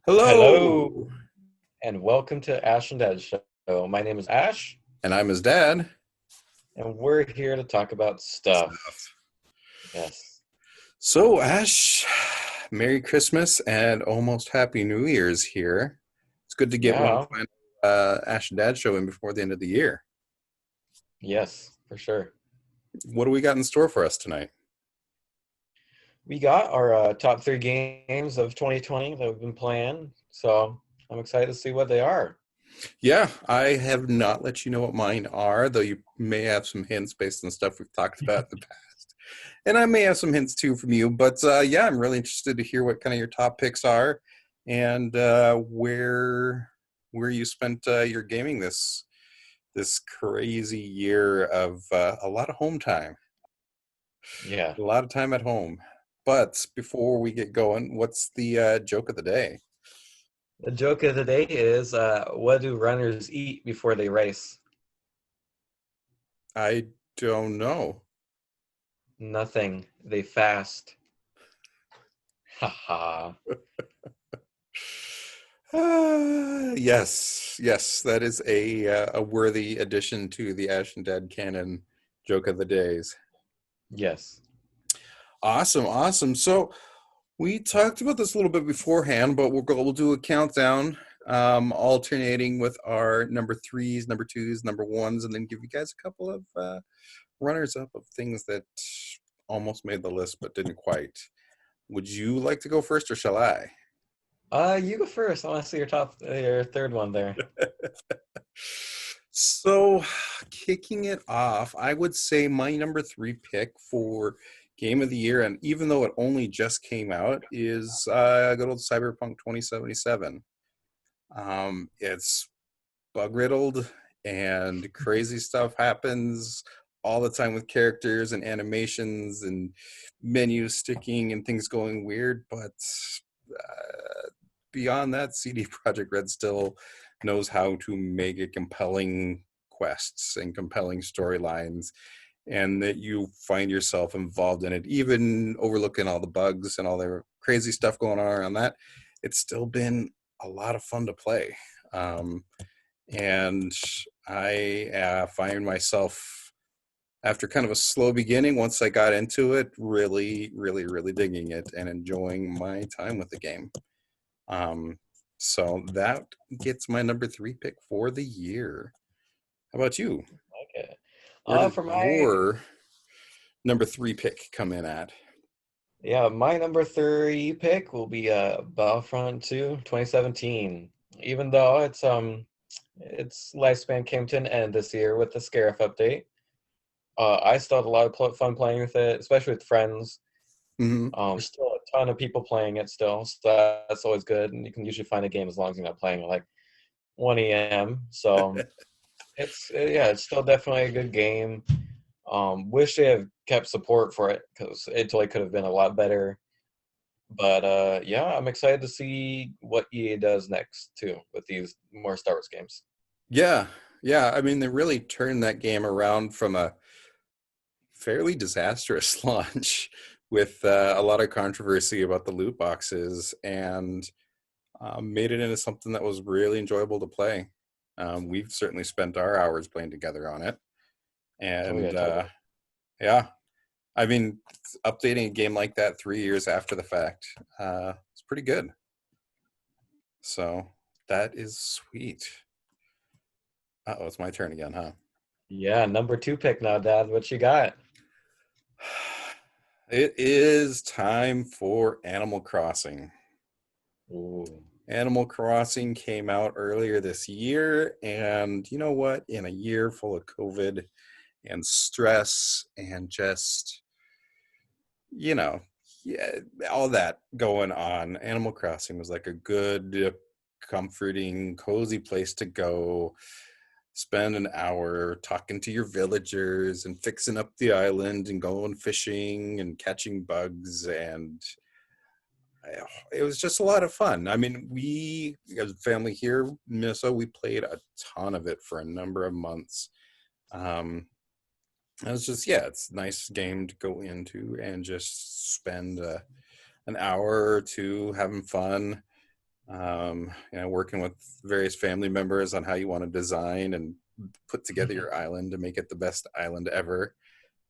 Hello, Hello. and welcome to Ash and Dad Show. My name is Ash, And I'm his dad. and we're here to talk about stuff. Yes. So, Ash, Merry Christmas and almost Happy New Year's here. It's good to get one Yeah. final Ash and Dad show in before the end of the year. Yes, for sure. What do we got in store for us tonight? We got our top three games of 2020 that we've been playing, so I'm excited to see what they are. Yeah, I have not let you know what mine are, though you may have some hints based on stuff we've talked about in the past. And I may have some hints too from you, but yeah, I'm really interested to hear what kind of your top picks are and where you spent your gaming this crazy year of a lot of home time, Yeah. a lot of time at home. But before we get going, what's the joke of the day? The joke of the day is what do runners eat before they race? I don't know. Nothing. They fast. Haha. Yes, that is a worthy addition to the Ash and Dad canon joke of the days. Yes. Awesome. So we talked about this a little bit beforehand, but we'll do a countdown, alternating with our number threes, number twos, number ones, and then give you guys a couple of runners up of things that almost made the list but didn't quite. Would you like to go first, or shall I? You go first. I want to see your third one there. So, kicking it off, I would say my number three pick for game of the year, and even though it only just came out, is good old Cyberpunk 2077. It's bug riddled and crazy stuff happens all the time with characters and animations and menus sticking and things going weird, but beyond that, CD Projekt Red still knows how to make a compelling quests and compelling storylines, and that you find yourself involved in it, even overlooking all the bugs and all the crazy stuff going on around that. It's still been a lot of fun to play. And I find myself, after kind of a slow beginning, once I got into it, really digging it and enjoying my time with the game. Um, so that gets my number three pick for the year. How about you? Okay. Where does For my your number three pick come in at? Yeah, my number three pick will be Battlefront 2 2017. Even though its lifespan came to an end this year with the Scarif update, I still had a lot of fun playing with it, especially with friends. Hmm. There's still a ton of people playing it still, so that's always good. And you can usually find a game as long as you're not playing at like 1 a.m. So yeah, it's still definitely a good game. Wish they have kept support for it because it totally could have been a lot better. But yeah, I'm excited to see what EA does next too with these more Star Wars games. Yeah, yeah. I mean, they really turned that game around from a fairly disastrous launch with a lot of controversy about the loot boxes, and made it into something that was really enjoyable to play. We've certainly spent our hours playing together on it, Oh yeah, and totally. yeah, I mean, updating a game like that 3 years after the fact, it's pretty good. So that is sweet. Oh, it's my turn again, huh? Yeah, number two pick now, Dad. What you got? It is time for Animal Crossing. Ooh, Animal Crossing came out earlier this year, and you know what? In a year full of COVID and stress and just, you know, yeah, all that going on, Animal Crossing was like a good, comforting, cozy place to go spend an hour talking to your villagers and fixing up the island and going fishing and catching bugs, and it was just a lot of fun. I mean, we as a family here in Minnesota, we played a ton of it for a number of months. um it was just, yeah, it's a nice game to go into and just spend an hour or two having fun, Working with various family members on how you want to design and put together your island to make it the best island ever.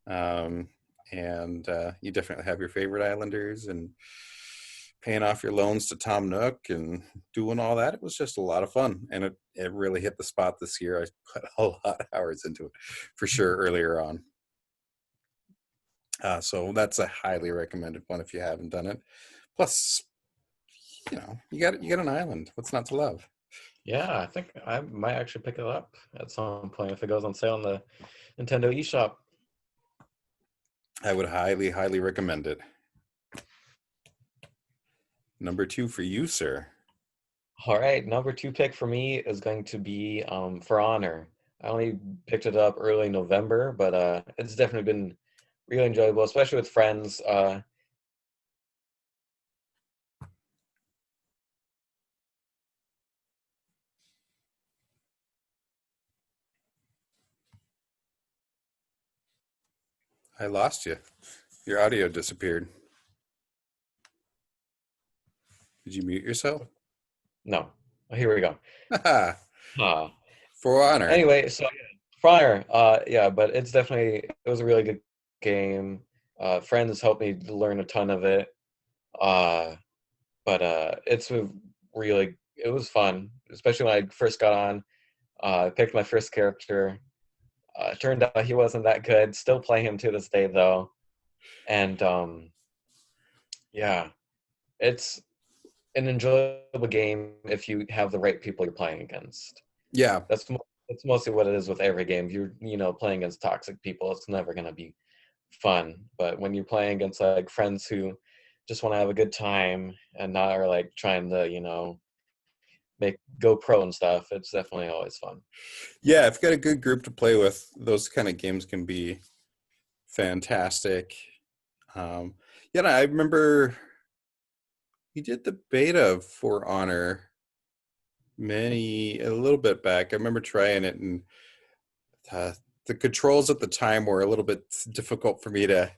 Um, and You definitely have your favorite islanders and paying off your loans to Tom Nook and doing all that. It was just a lot of fun, and it really hit the spot this year. I put a lot of hours into it for sure earlier on. So that's a highly recommended one if you haven't done it. Plus, you got an island. What's not to love? Yeah, I think I might actually pick it up at some point if it goes on sale on the Nintendo eShop. I would highly, highly recommend it. Number 2 for you, sir. All right, number 2 pick for me is going to be For Honor. I only picked it up early November, but it's definitely been really enjoyable, especially with friends. I lost you. Your audio disappeared. Did you mute yourself? No, here we go. Uh, For Honor. Anyway, so Fryer, yeah, but it was a really good game. Friends helped me learn a ton of it. But it was fun, especially when I first got on. I picked my first character. Turned out he wasn't that good. Still play him to this day though, and yeah, it's an enjoyable game if you have the right people you're playing against. Yeah. That's mostly what it is with every game. If you're playing against toxic people, it's never gonna be fun. But when you're playing against like friends who just want to have a good time and not are like trying to make go pro and stuff, it's definitely always fun. Yeah, if you've got a good group to play with, those kind of games can be fantastic. I remember we did the beta For Honor a little bit back. I remember trying it, and the controls at the time were a little bit difficult for me to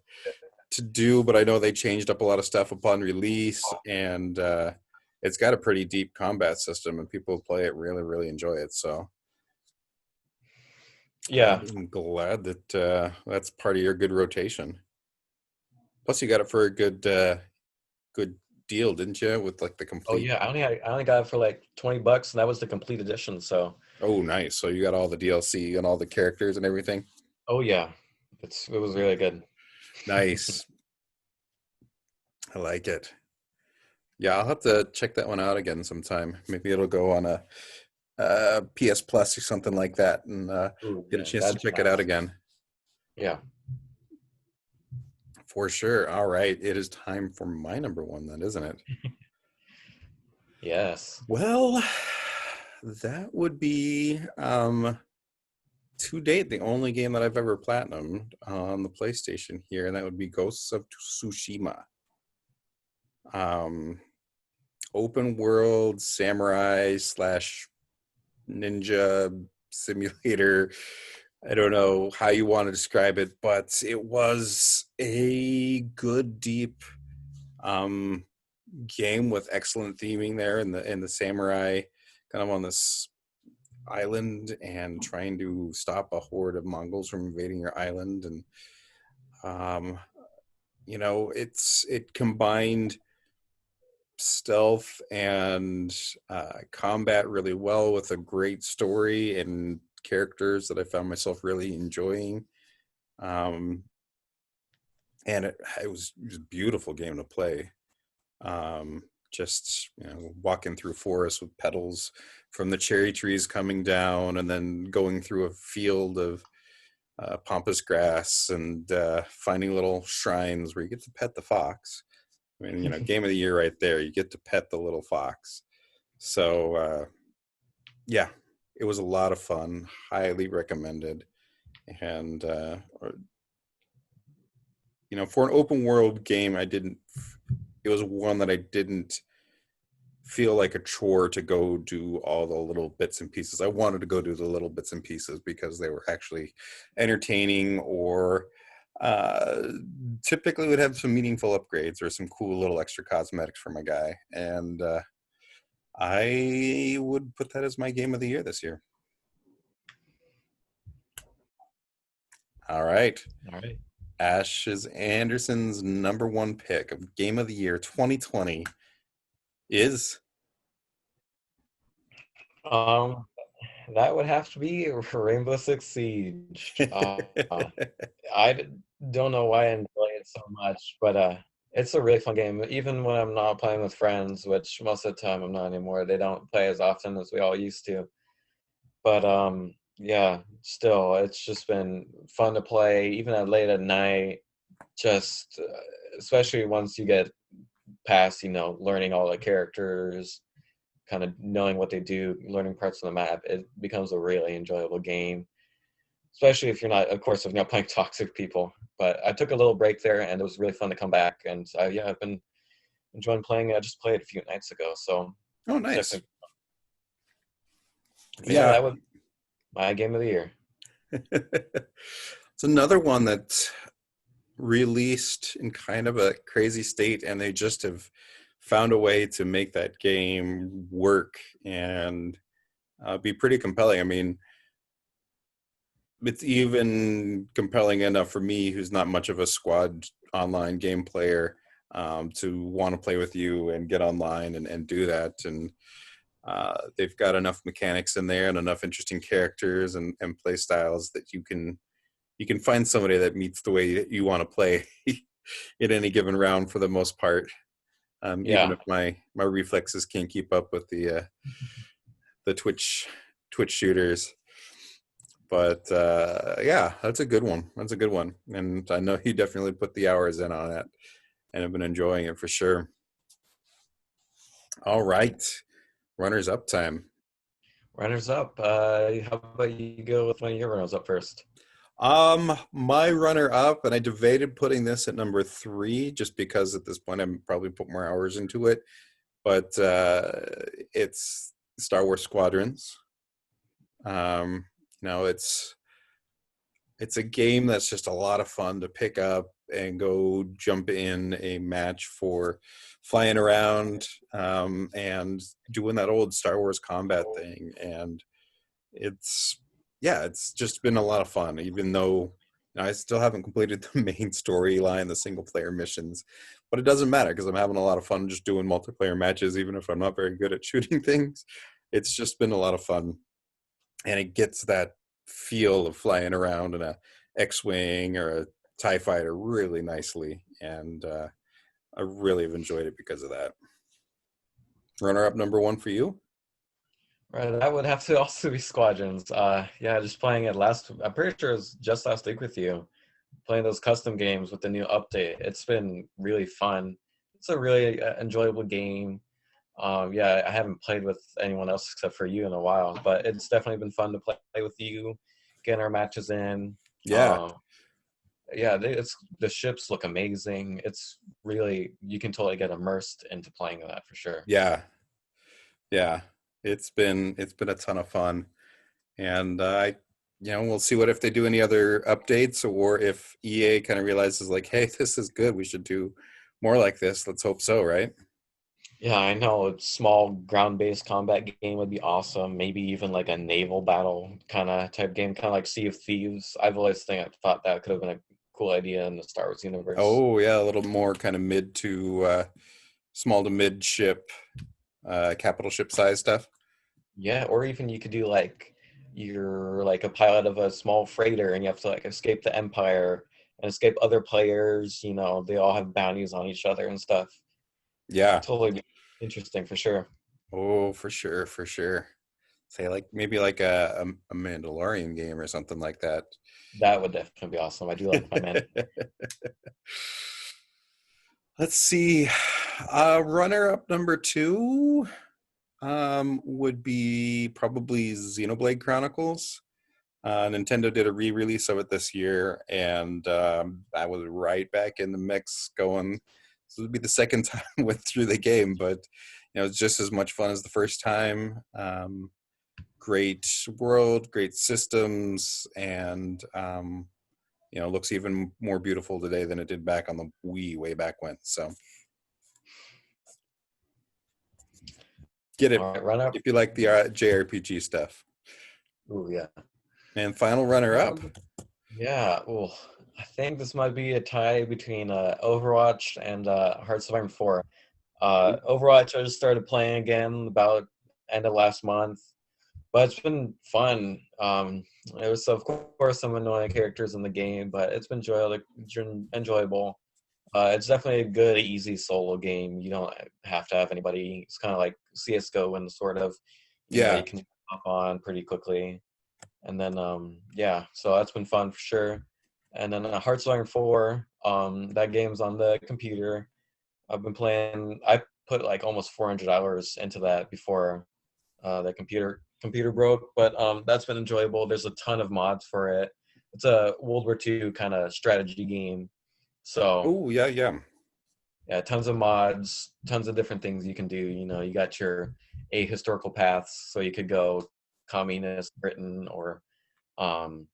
do, but I know they changed up a lot of stuff upon release, and it's got a pretty deep combat system, and people who play it really, really enjoy it. So Yeah. I'm glad that that's part of your good rotation. Plus, you got it for a good deal, didn't you? With like the Oh complete. yeah, I only got it for like $20, and that was the complete edition. So. Oh, nice. So you got all the DLC and all the characters and everything. Oh yeah, it was really good. Nice. I like it. Yeah, I'll have to check that one out again sometime. Maybe it'll go on a PS Plus or something like that, and Ooh, get a yeah, chance to that'd be check it out nice. again. Yeah. For sure. All right. It is time for my number 1 then, isn't it? Yes. Well, that would be to date the only game that I've ever platinumed on the PlayStation here, and that would be Ghosts of Tsushima. Open world samurai slash ninja simulator. I don't know how you want to describe it, but it was a good, deep game with excellent theming there in the samurai kind of on this island and trying to stop a horde of Mongols from invading your island. And it combined stealth and combat really well with a great story and characters that I found myself really enjoying. And it was a beautiful game to play. Just walking through forests with petals from the cherry trees coming down, and then going through a field of pampas grass and finding little shrines where you get to pet the fox. I mean, game of the year right there. You get to pet the little fox. So yeah, it was a lot of fun. Highly recommended. And for an open world game, it was one that I didn't feel like a chore to go do all the little bits and pieces. I wanted to go do the little bits and pieces because they were actually entertaining, or typically would have some meaningful upgrades or some cool little extra cosmetics for my guy. And I would put that as my game of the year this year. All right. All right. Ashes Anderson's number one pick of game of the year 2020 is Um, that would have to be Rainbow Six Siege. Don't know why I enjoy it so much, but it's a really fun game. Even when I'm not playing with friends, which most of the time I'm not anymore. They don't play as often as we all used to. But yeah, still, it's just been fun to play, even at late at night. Just especially once you get past, learning all the characters, kind of knowing what they do, learning parts of the map, it becomes a really enjoyable game. Especially if you're not, of course, if you're not playing toxic people. But I took a little break there, and it was really fun to come back. And yeah, I've been enjoying playing. I just played a few nights ago, so Oh, it's nice. definitely. But yeah, Yeah. that was my game of the year. It's another one that's released in kind of a crazy state, and they just have found a way to make that game work and be pretty compelling. I mean, it's even compelling enough for me, who's not much of a squad online game player, to want to play with you and get online and do that. And they've got enough mechanics in there and enough interesting characters and play styles that you can find somebody that meets the way that you want to play in any given round for the most part. Even Yeah. if my reflexes can't keep up with the Twitch shooters. But yeah, that's a good one. That's a good one, and I know you definitely put the hours in on it, and have been enjoying it for sure. All right, runners up time. Runners up. How about you go with one of your runners up first? My runner up, and I debated putting this at number 3 just because at this point I'm probably put more hours into it, but it's Star Wars Squadrons. Um, it's a game that's just a lot of fun to pick up and go jump in a match for flying around, and doing that old Star Wars combat thing. And it's, yeah, it's just been a lot of fun, even though I still haven't completed the main storyline, the single player missions. But it doesn't matter because I'm having a lot of fun just doing multiplayer matches, even if I'm not very good at shooting things. It's just been a lot of fun, and it gets that feel of flying around in a X-wing or a TIE fighter really nicely, and I really have enjoyed it because of that. Runner up number 1 for you? Right, that would have to also be Squadrons. Yeah, just playing it last. I'm pretty sure it was just last week with you, playing those custom games with the new update. It's been really fun. It's a really enjoyable game. Yeah, I haven't played with anyone else except for you in a while, but it's definitely been fun to play with you, getting our matches in. Yeah, Uh, yeah, the ships look amazing. It's really, you can totally get immersed into playing that for sure. yeah, yeah. It's been a ton of fun, and we'll see what if they do any other updates, or if EA kind of realizes like, hey, this is good, we should do more like this. Let's hope so, right? Yeah, I know a small ground-based combat game would be awesome. Maybe even like a naval battle kind of type game, kind of like Sea of Thieves. I thought that could have been a cool idea in the Star Wars universe. Oh yeah, a little more kind of mid to small to mid ship, capital ship size stuff. Yeah, or even you could do like you're like a pilot of a small freighter and you have to like escape the Empire and escape other players. They all have bounties on each other and stuff. Yeah. Totally be interesting for sure. Oh, for sure, for sure. Say like maybe like a Mandalorian game or something like that. That would definitely be awesome. I do like my man. Let's see. Runner up number 2 would be probably Xenoblade Chronicles. Nintendo did a re-release of it this year, and I was right back in the mix going. This would be the second time I went through the game, but it's just as much fun as the first time. Great world, great systems, and looks even more beautiful today than it did back on the Wii way back when. So Get it All right, runner up. if you like the JRPG stuff. Ooh, yeah. And final runner up. Yeah. Ooh, I think this might be a tie between Overwatch and Hearts of Iron 4. Overwatch, I just started playing again about end of last month, but it's been fun. There was of course some annoying characters in the game, but it's been enjoyable. It's definitely a good, easy solo game. You don't have to have anybody. It's kind of like CS:GO and sort of, Yeah. you can hop on pretty quickly. And then, yeah, so that's been fun for sure. And then Hearts of Iron 4, that game's on the computer. I've been playing. I put like almost 400 hours into that before the computer broke. But that's been enjoyable. There's a ton of mods for it. It's a World War II kind of strategy game. So Oh, yeah, yeah. yeah, tons of mods, tons of different things you can do. You got your ahistorical paths, so you could go communist Britain or um,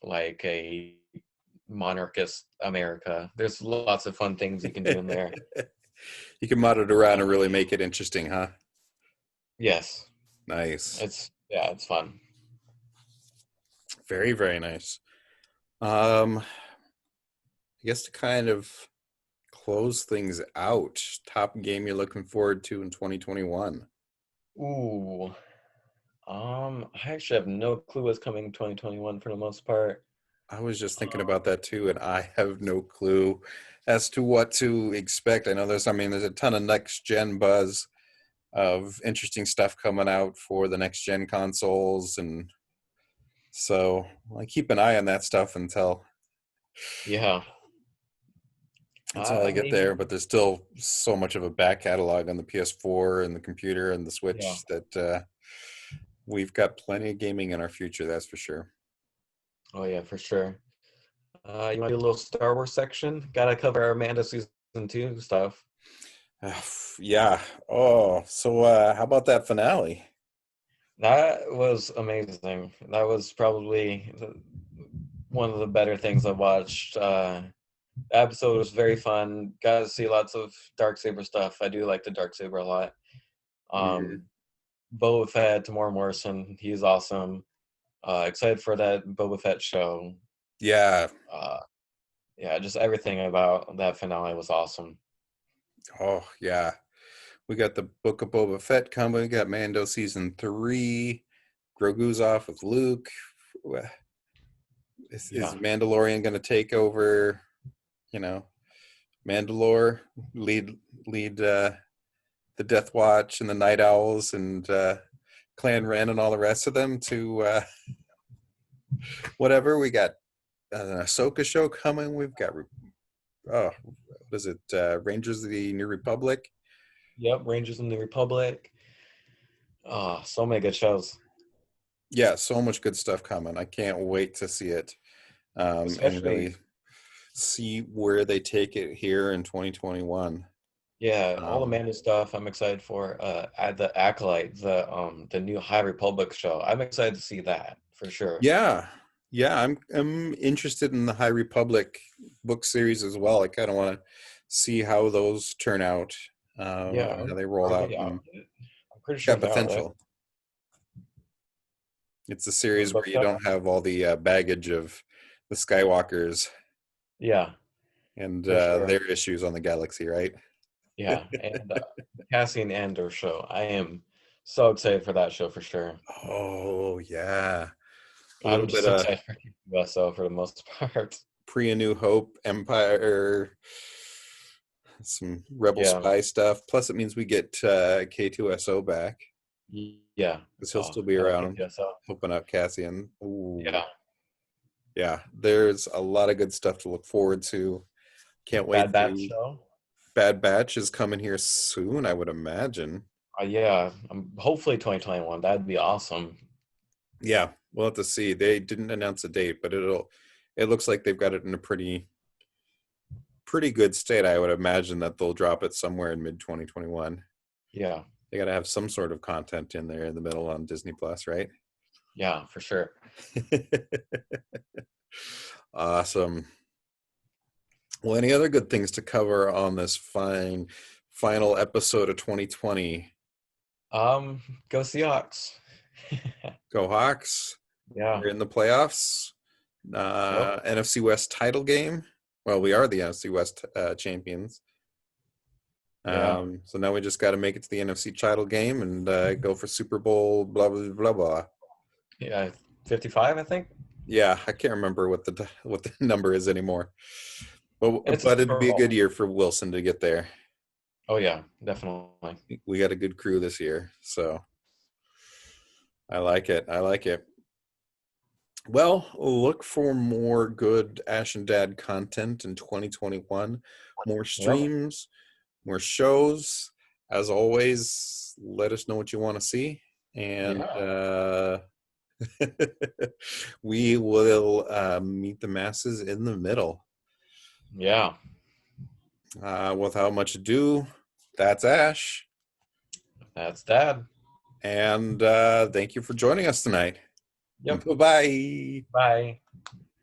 like a monarchist America. There's lots of fun things you can do in there. You can mod it around and really make it interesting, huh? Yes, Nice. it's fun. Very, very nice. I guess to kind of close things out, top game you're looking forward to in 2021. Ooh, I actually have no clue what's coming in 2021 for the most part. I was just thinking Um, about that too, and I have no clue as to what to expect. I mean, there's a ton of next gen buzz of interesting stuff coming out for the next gen consoles, and so I keep an eye on that stuff yeah, until I get maybe. there. But there's still so much of a back catalog on the PS4 and the computer and the Yeah. Switch that we've got plenty of gaming in our future. That's for sure. Oh yeah, for sure. You want to do a little Star Wars section? Gotta cover our Amanda season 2 stuff. Yeah. Oh, so how about that finale? That was amazing. That was probably one of the better things I watched. The episode was very fun. Got to see lots of Dark Saber stuff. I do like the Dark Saber a lot. Mhm. Um, Boba Fett, Tamora Morrison, he's awesome. Excited for that Boba Fett show. Yeah. Uh, yeah, just everything about that finale was awesome. Oh, yeah. We got the Book of Boba Fett coming. We got Mando season 3. Grogu's off with Luke. Wha- Is Yeah, Mandalorian going to take over? You know, Mandalore lead the Death Watch and the Night Owls and Clan Ren and all the rest of them to whatever. We got an Ahsoka show coming. We've got what is it? Rangers of the New Republic. yep. Rangers in the Republic. So many good shows. Yeah, so much good stuff coming. I can't wait to see it and Especially, really see where they take it here in 2021. yeah, all the Um, Mando stuff. I'm excited for. At the Acolyte, the new High Republic show. I'm excited to see that for sure. yeah, yeah, I'm interested in the High Republic book series as well. I kind of want to see how those turn out, Yeah, how they roll are out, they out and yet? I'm pretty it's sure got they are, right? potential. It's a For the series book where you show? don't have all the baggage of the Skywalkers Yeah, and for sure. their issues on the galaxy, right? Yeah, and Cassian Andor show. I am so excited for that show for sure. Oh yeah, a I'm little bit just of excited for USO for the most part. pre A New Hope, Empire, some Rebel Yeah, Spy stuff. Plus, it means we get K2SO back yeah. because he'll Oh, still be I like around, KTSO. helping out Cassian. Ooh, Yeah, yeah. There's a lot of good stuff to look forward to. Can't wait Bad Batch to. show. Bad Batch is coming here soon, I would imagine. Yeah, hopefully 2021. That'd be awesome. Yeah, we'll have to see. They didn't announce a date, but it looks like they've got it in a pretty good state. I would imagine that they'll drop it somewhere in mid 2021. Yeah, They got to have some sort of content in there in the middle on Disney Plus, right? yeah, for sure. Awesome. Well, any other good things to cover on this final episode of 2020? Go Seahawks. Go Hawks. Yeah. We're in the playoffs. Yep. NFC West title game. Well, we are the NFC West champions. Yeah. So now we just got to make it to the NFC title game and go for Super Bowl, blah, blah, blah, blah. Yeah. 55, I think. Yeah, I can't remember what the number is anymore. It's a But it'd Super be a good Bowl. year for Wilson to get there. Oh yeah, definitely. We got a good crew this year, so I like it. I like it. Well, look for more good Ash and Dad content in 2021. More Yep. streams, more shows. As always, let us know what you want to see, and Yeah. we will meet the masses in the middle. Yeah. Without much ado, that's Ash. That's Dad. And thank you for joining us tonight. Yep. Bye-bye. Bye.